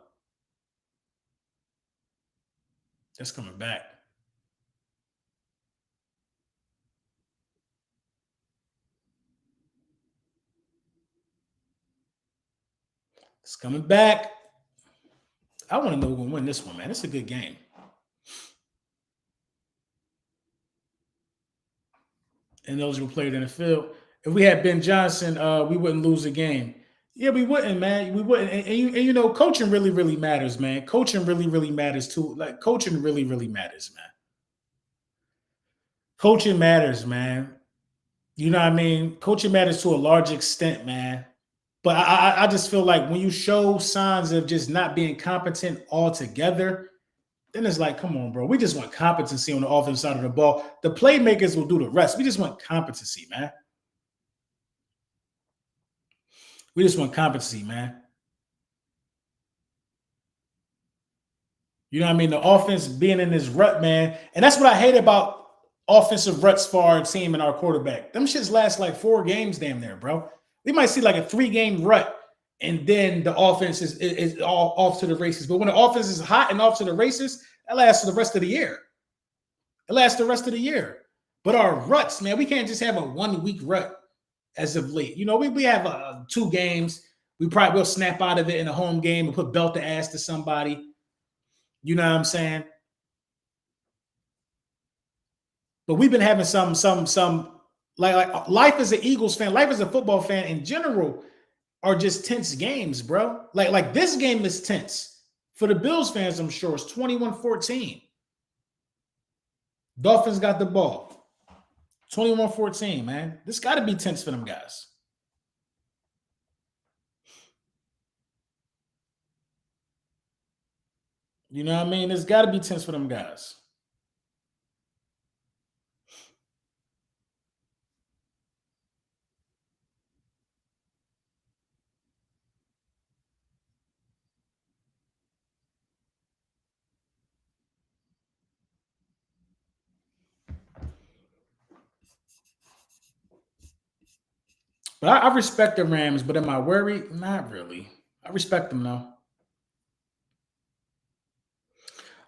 That's coming back. It's coming back. I want to know who's going to win this one, man. It's a good game. Ineligible player in the field. If we had Ben Johnson, we wouldn't lose the game. Yeah, we wouldn't, man. We wouldn't. And you know, coaching really, really matters, man. Coaching really, really matters too. Like, coaching really, really matters, man. Coaching matters, man. You know what I mean? Coaching matters to a large extent, man. But I just feel like when you show signs of just not being competent altogether, then it's like, come on, bro. We just want competency on the offensive side of the ball. The playmakers will do the rest. We just want competency, man. We just want competency, man. You know what I mean? The offense being in this rut, man. And that's what I hate about offensive ruts for our team and our quarterback. Them shits last like 4 games damn near, bro. We might see like a 3-game rut, and then the offense is all off to the races. But when the offense is hot and off to the races, that lasts for the rest of the year. It lasts the rest of the year. But our ruts, man, we can't just have a 1-week rut as of late. You know, we have 2 games. We probably will snap out of it in a home game and put belt to ass to somebody. You know what I'm saying? But we've been having some like life as an Eagles fan, life as a football fan in general are just tense games, bro. Like this game is tense. For the Bills fans, I'm sure it's 21-14. Dolphins got the ball. 21-14, man. This got to be tense for them guys. You know what I mean? It's got to be tense for them guys. But I respect the Rams, but am I worried? Not really. I respect them, though.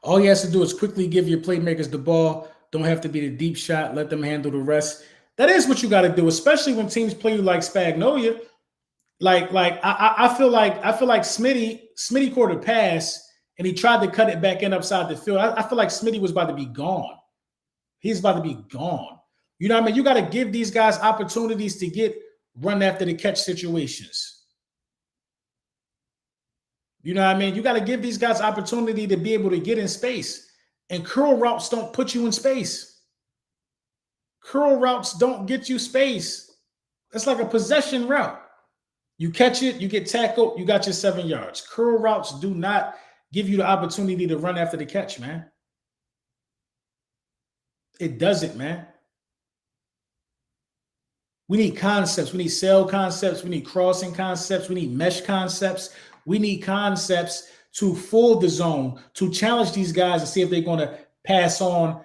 All he has to do is quickly give your playmakers the ball. Don't have to be the deep shot. Let them handle the rest. That is what you got to do, especially when teams play you like Spagnolia. I feel like Smitty caught a pass and he tried to cut it back in upside the field. I feel like Smitty was about to be gone. He's about to be gone. You know what I mean? You got to give these guys opportunities to get run after the catch situations. You know what I mean? You got to give these guys opportunity to be able to get in space. And curl routes don't put you in space. Curl routes don't get you space. It's like a possession route. You catch it, you get tackled, you got your 7 yards. Curl routes do not give you the opportunity to run after the catch, man. It doesn't, man. We need concepts. We need sail concepts. We need crossing concepts. We need mesh concepts. We need concepts to fool the zone, to challenge these guys and see if they're going to pass on,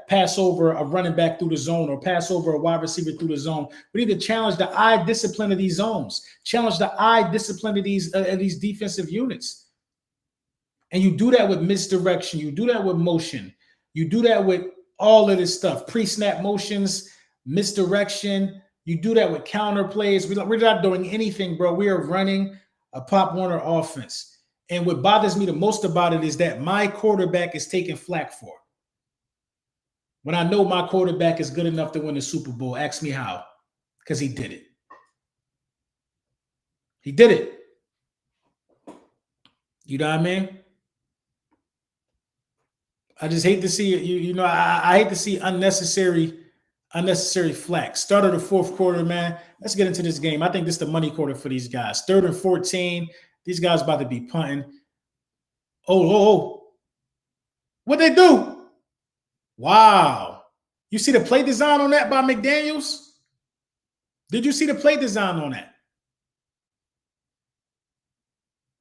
pass over a running back through the zone or pass over a wide receiver through the zone. We need to challenge the eye discipline of these zones, challenge the eye discipline of these defensive units. And you do that with misdirection. You do that with motion. You do that with all of this stuff, pre-snap motions, misdirection. You do that with counter plays. We're not doing anything, bro. We are running a Pop Warner offense. And what bothers me the most about it is that my quarterback is taking flack for it. When I know my quarterback is good enough to win the Super Bowl, ask me how. Because he did it. He did it. You know what I mean? I just hate to see it. I hate to see unnecessary flack. Start of the fourth quarter, man. Let's get into this game. I think this is the money quarter for these guys. 3rd and 14. These guys about to be punting. Oh. What'd they do? Wow. You see the play design on that by McDaniels? Did you see the play design on that?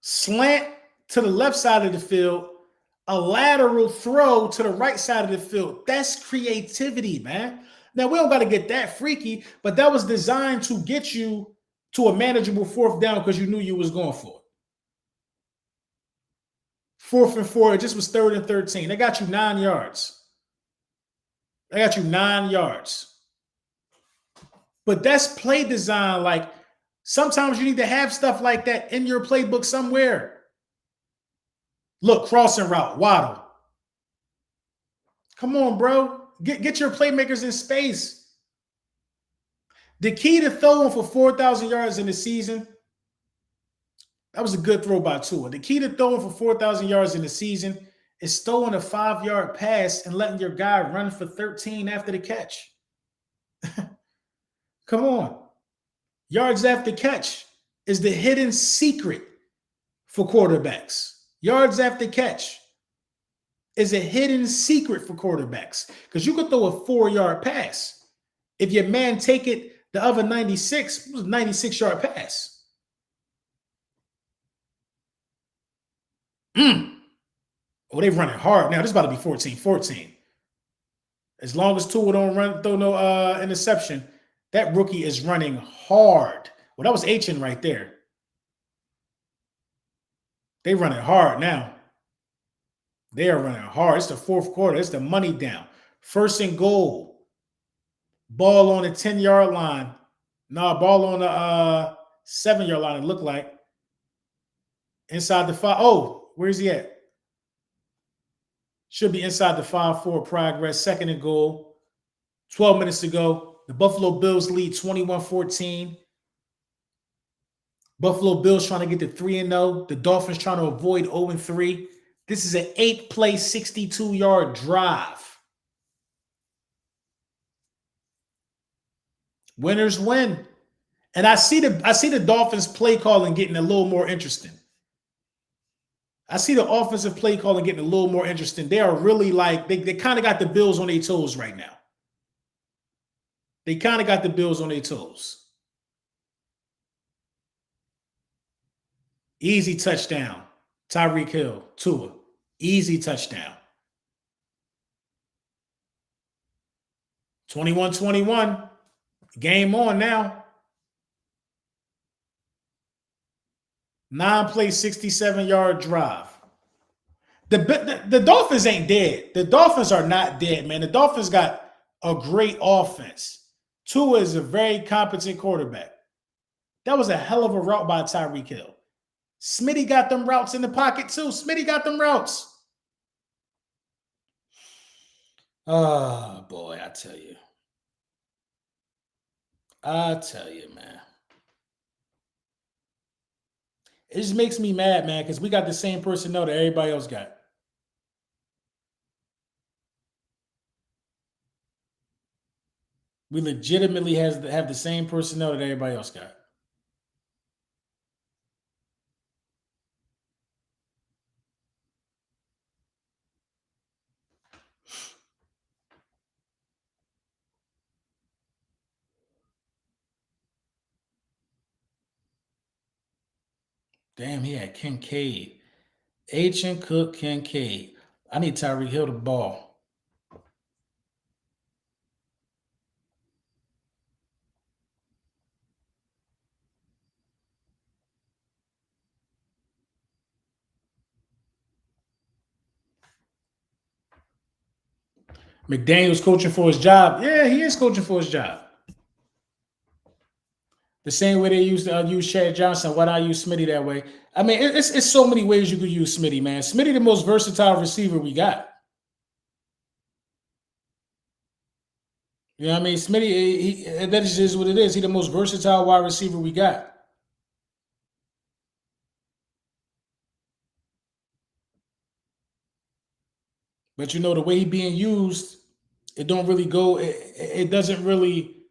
Slant to the left side of the field, a lateral throw to the right side of the field. That's creativity, man. Now, we don't got to get that freaky, but that was designed to get you to a manageable 4th down because you knew you was going for it. 4th and 4, it just was 3rd and 13. They got you 9 yards. But that's play design. Like, sometimes you need to have stuff like that in your playbook somewhere. Look, crossing route, Waddle. Come on, bro. Get your playmakers in space. The key to throwing for 4,000 yards in the season, that was a good throw by Tua. The key to throwing for 4,000 yards in the season is throwing a 5-yard pass and letting your guy run for 13 after the catch. Come on. Yards after catch is the hidden secret for quarterbacks. Yards after catch is a hidden secret for quarterbacks because you could throw a 4-yard pass. If your man take it the other 96, it was a 96-yard pass. Oh, they running hard now. This is about to be 14-14. As long as Tua don't throw no interception, that rookie is running hard. Well, that was H-in right there. They running hard now. They are running hard. It's the 4th quarter. It's the money down. 1st and goal. Ball on the 10-yard line. No, ball on the 7-yard line, it looked like. Inside the 5. Oh, where's he at? Should be inside the 5-4 progress. 2nd and goal. 12 minutes to go. The Buffalo Bills lead 21-14. Buffalo Bills trying to get to 3-0. The Dolphins trying to avoid 0-3. This is an 8-play, 62-yard drive. Winners win. And I see the Dolphins play calling getting a little more interesting. I see the offensive play calling getting a little more interesting. They are really like, they kind of got the Bills on their toes right now. They kind of got the Bills on their toes. Easy touchdown. Tyreek Hill, Tua. Easy touchdown. 21-21. Game on now. 9-play, 67-yard drive. The Dolphins ain't dead. The Dolphins are not dead, man. The Dolphins got a great offense. Tua is a very competent quarterback. That was a hell of a route by Tyreek Hill. Smitty got them routes in the pocket too. Smitty got them routes. Oh, boy, I tell you. Man. It just makes me mad, man, because we got the same personnel that everybody else got. We legitimately have the same personnel that everybody else got. Damn, he had Kincaid. H and Cook, Kincaid. I need Tyreek Hill to ball. McDaniel's coaching for his job. Yeah, he is coaching for his job. The same way they used to use Chad Johnson. Why not use Smitty that way? I mean, it's so many ways you could use Smitty, man. Smitty, the most versatile receiver we got. You know what I mean? Smitty, that is just what it is. He's the most versatile wide receiver we got. But you know, the way he being used, it don't really go, it doesn't really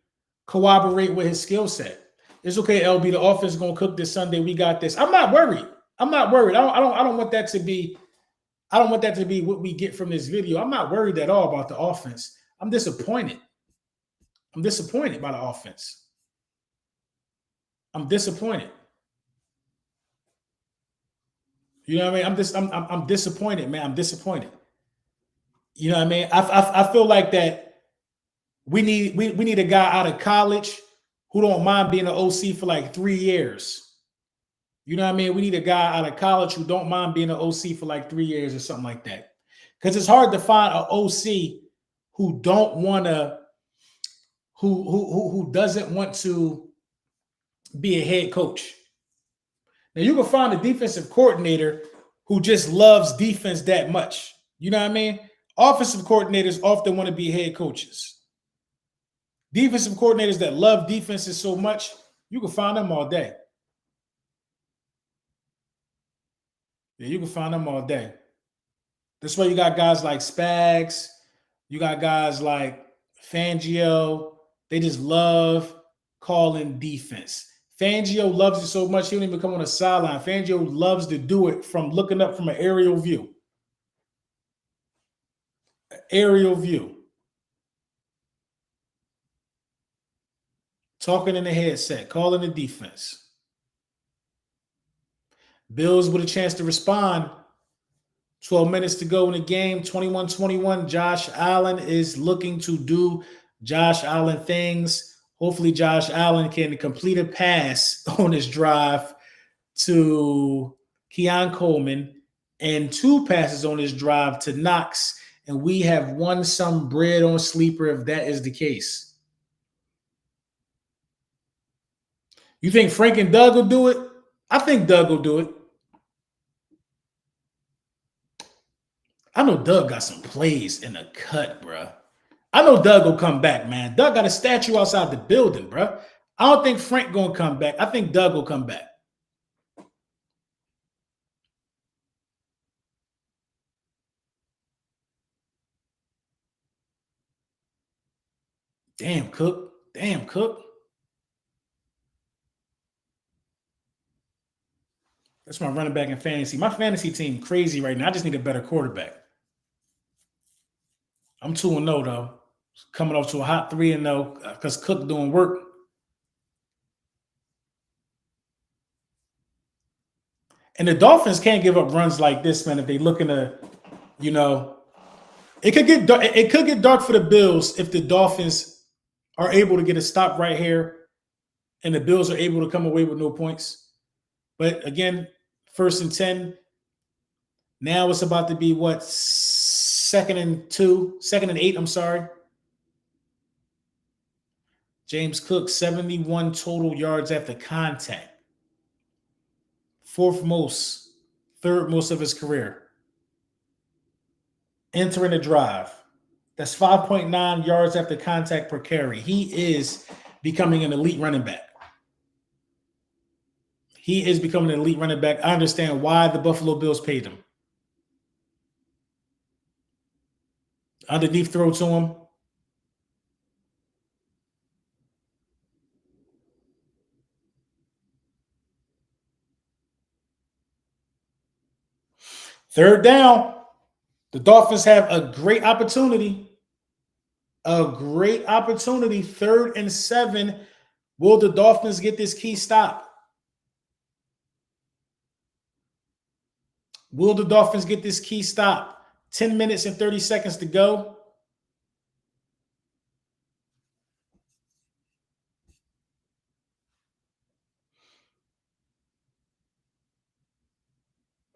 corroborate with his skill set. It's okay, LB. The offense is gonna cook this Sunday. We got this. I'm not worried. I'm not worried. I don't want that to be. I don't want that to be what we get from this video. I'm not worried at all about the offense. I'm disappointed. I'm disappointed by the offense. I'm disappointed. You know what I mean? I'm disappointed, man. I'm disappointed. You know what I mean? I feel like that we need a guy out of college who don't mind being an OC for like 3 years. You know what I mean? We need a guy out of college who don't mind being an OC for like 3 years or something like that. Because it's hard to find an OC who don't want to, who doesn't want to be a head coach. Now you can find a defensive coordinator who just loves defense that much. You know what I mean? Offensive coordinators often want to be head coaches. Defensive coordinators that love defenses so much, you can find them all day. Yeah, you can find them all day. That's why you got guys like Spags. You got guys like Fangio. They just love calling defense. Fangio loves it so much, he don't even come on the sideline. Fangio loves to do it from looking up from an aerial view. Aerial view. Talking in the headset, calling the defense. Bills with a chance to respond. 12 minutes to go in the game. 21-21. Josh Allen is looking to do Josh Allen things. Hopefully, Josh Allen can complete a pass on his drive to Keon Coleman and 2 passes on his drive to Knox. And we have won some bread on Sleeper if that is the case. You think Frank and Doug will do it? I think Doug will do it. I know Doug got some plays in the cut, bro. I know Doug will come back, man. Doug got a statue outside the building, bro. I don't think Frank going to come back. I think Doug will come back. Damn, Cook. Damn, Cook. That's my running back in fantasy. My fantasy team crazy right now. I just need a better quarterback. I'm 2-0 though. Coming off to a hot 3-0 because Cook doing work. And the Dolphins can't give up runs like this, man. If they looking to, you know, it could get dark for the Bills if the Dolphins are able to get a stop right here, and the Bills are able to come away with no points. But again, 1st and 10. Now it's about to be what? 2nd and 8. I'm sorry. James Cook, 71 total yards after contact. 4th most, 3rd most of his career. Entering the drive. That's 5.9 yards after contact per carry. He is becoming an elite running back. He is becoming an elite running back. I understand why the Buffalo Bills paid him. Underneath throw to him. Third down. The Dolphins have a great opportunity. A great opportunity. 3rd and 7. Will the Dolphins get this key stop? Will the Dolphins get this key stop? 10 minutes and 30 seconds to go.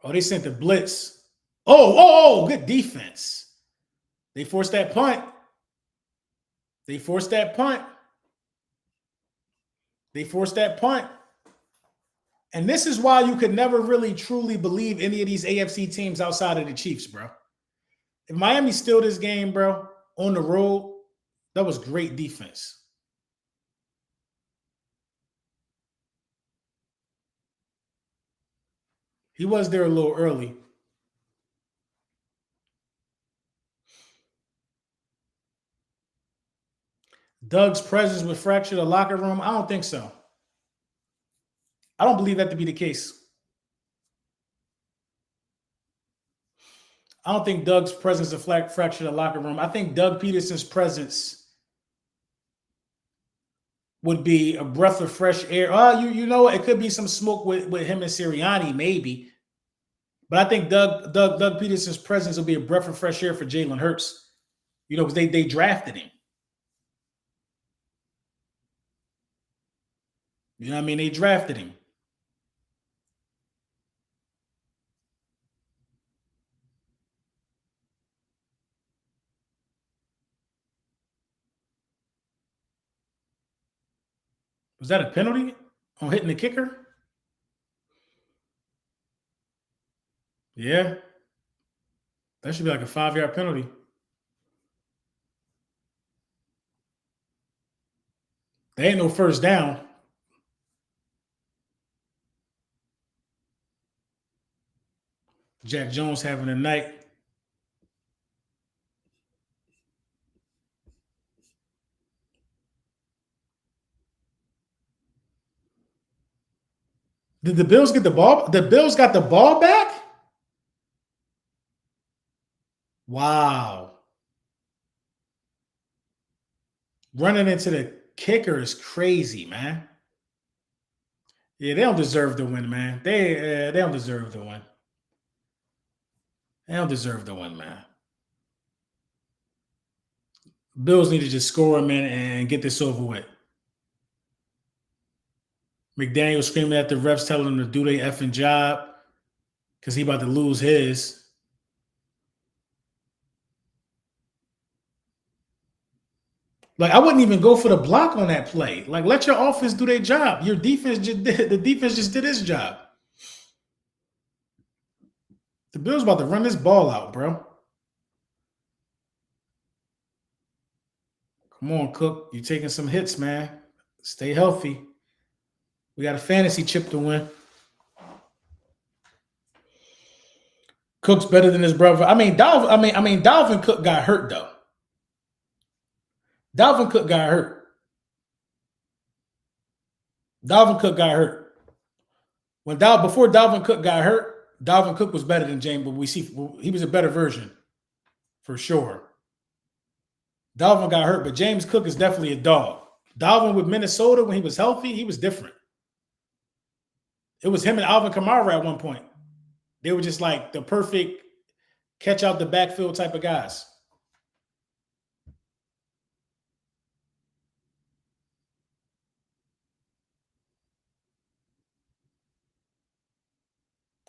Oh, they sent the blitz. Oh, good defense. They forced that punt. They forced that punt. They forced that punt. And this is why you could never really truly believe any of these AFC teams outside of the Chiefs, bro. If Miami steal this game, bro, on the road, that was great defense. He was there a little early. Doug's presence would fracture the locker room. I don't think so. I don't believe that to be the case. I don't think Doug's presence will fracture the locker room. I think Doug Peterson's presence would be a breath of fresh air. You know, it could be some smoke with him and Sirianni, maybe. But I think Doug Peterson's presence will be a breath of fresh air for Jalen Hurts. You know, because they drafted him. You know what I mean? They drafted him. Was that a penalty on hitting the kicker? Yeah. That should be like a 5-yard penalty. There ain't no first down. Jack Jones having a night. Did the Bills get the ball? The Bills got the ball back? Wow. Running into the kicker is crazy, man. Yeah, they don't deserve to win, man. They don't deserve to win. They don't deserve to win, man. Bills need to just score them in and get this over with. McDaniel screaming at the refs, telling them to do their effing job because he about to lose his. Like, I wouldn't even go for the block on that play. Like, let your offense do their job. Your defense the defense just did its job. The Bills about to run this ball out, bro. Come on, Cook. You're taking some hits, man. Stay healthy. We got a fantasy chip to win. Cook's better than his brother. Dalvin Cook got hurt, though. Dalvin Cook got hurt. Dalvin Cook got hurt. Before Dalvin Cook got hurt, Dalvin Cook was better than James, but we see he was a better version for sure. Dalvin got hurt, but James Cook is definitely a dog. Dalvin with Minnesota, when he was healthy, he was different. It was him and Alvin Kamara at one point. They were just like the perfect catch out the backfield type of guys.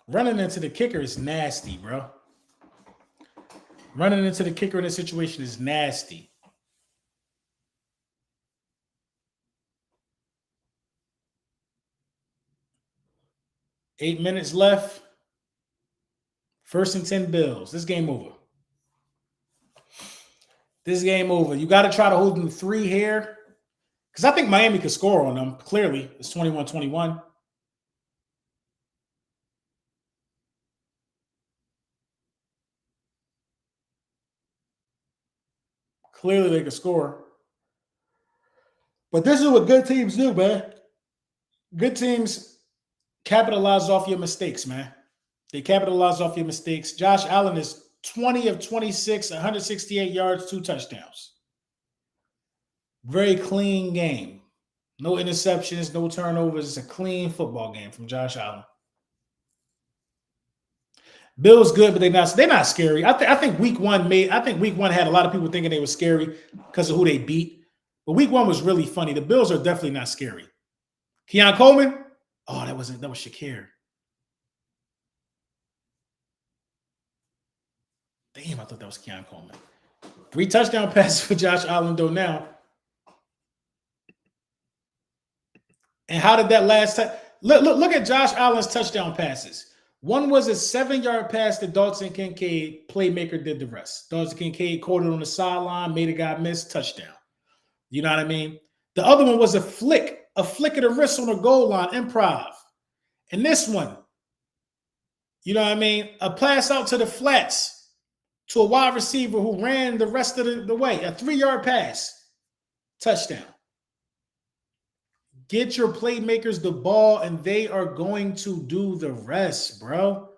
Running into the kicker is nasty, bro. Running into the kicker in this situation is nasty. Eight minutes left. 1st and 10 Bills. This game over. This game over. You got to try to hold them 3 here. Because I think Miami could score on them. Clearly, it's 21-21. Clearly, they could score. But this is what good teams do, man. Good teams capitalize off your mistakes, man. They capitalize off your mistakes. Josh Allen is 20 of 26, 168 yards, 2 touchdowns. Very clean game. No interceptions, no turnovers. It's a clean football game from Josh Allen. Bills good, but they're not scary. I think week one had a lot of people thinking they were scary because of who they beat. But week one was really funny. The Bills are definitely not scary. Keon Coleman? Oh, that was Shakir. Damn, I thought that was Keon Coleman. 3 touchdown passes for Josh Allen though now. And how did that last time? Look at Josh Allen's touchdown passes. One was a 7-yard pass to Dalton Kincaid. Playmaker did the rest. Dalton Kincaid caught it on the sideline, made a guy miss, touchdown. You know what I mean? The other one was a flick of the wrist on the goal line, improv. And this one, you know what I mean? A pass out to the flats to a wide receiver who ran the rest of the way. A 3-yard pass, touchdown. Get your playmakers the ball, and they are going to do the rest, bro.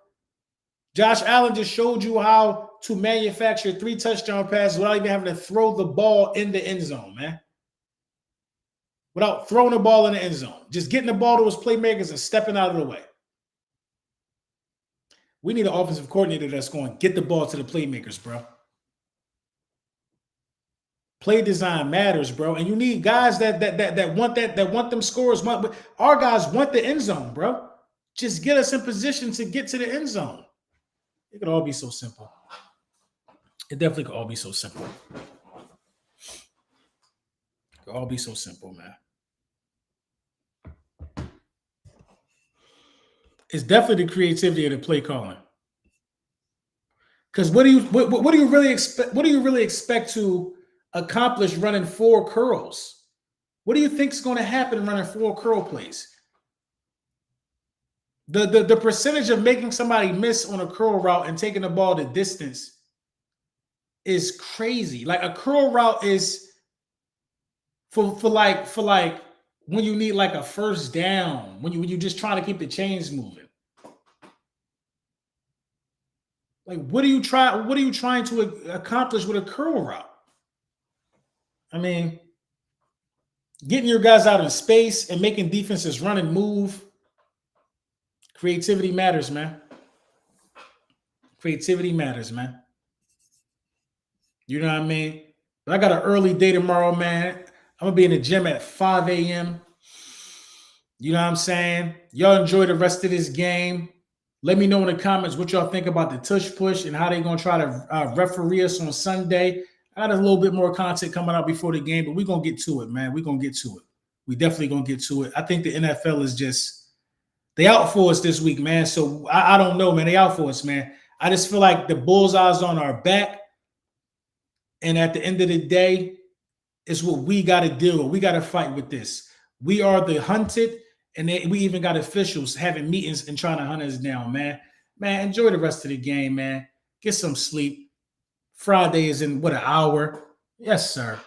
Josh Allen just showed you how to manufacture 3 touchdown passes without even having to throw the ball in the end zone, man. Without throwing the ball in the end zone. Just getting the ball to his playmakers and stepping out of the way. We need an offensive coordinator that's going to get the ball to the playmakers, bro. Play design matters, bro. And you need guys that want them scores. Our guys want the end zone, bro. Just get us in position to get to the end zone. It could all be so simple. It definitely could all be so simple. It could all be so simple, man. It's definitely the creativity of the play calling. Because what do you really expect? What do you really expect to accomplish running 4 curls? What do you think is going to happen running 4 curl plays? The percentage of making somebody miss on a curl route and taking the ball the distance is crazy. Like a curl route is for like when you need like a first down, when you just trying to keep the chains moving. Like what are you trying to accomplish with a curl route? I mean, getting your guys out in space and making defenses run and move. Creativity matters, man. Creativity matters, man. You know what I mean? But I got an early day tomorrow, man. I'm going to be in the gym at 5 a.m. You know what I'm saying? Y'all enjoy the rest of this game. Let me know in the comments what y'all think about the Tush Push and how they're going to try to referee us on Sunday. I got a little bit more content coming out before the game, but we're going to get to it, man. We're going to get to it. We definitely going to get to it. I think the NFL is just, they out for us this week, man. So I don't know, man. They out for us, man. I just feel like the bullseye's on our back. And at the end of the day, it's what we got to deal with. We got to fight with this. We are the hunted, and we even got officials having meetings and trying to hunt us down, man. Man, enjoy the rest of the game, man. Get some sleep. Friday is in, an hour? Yes, sir.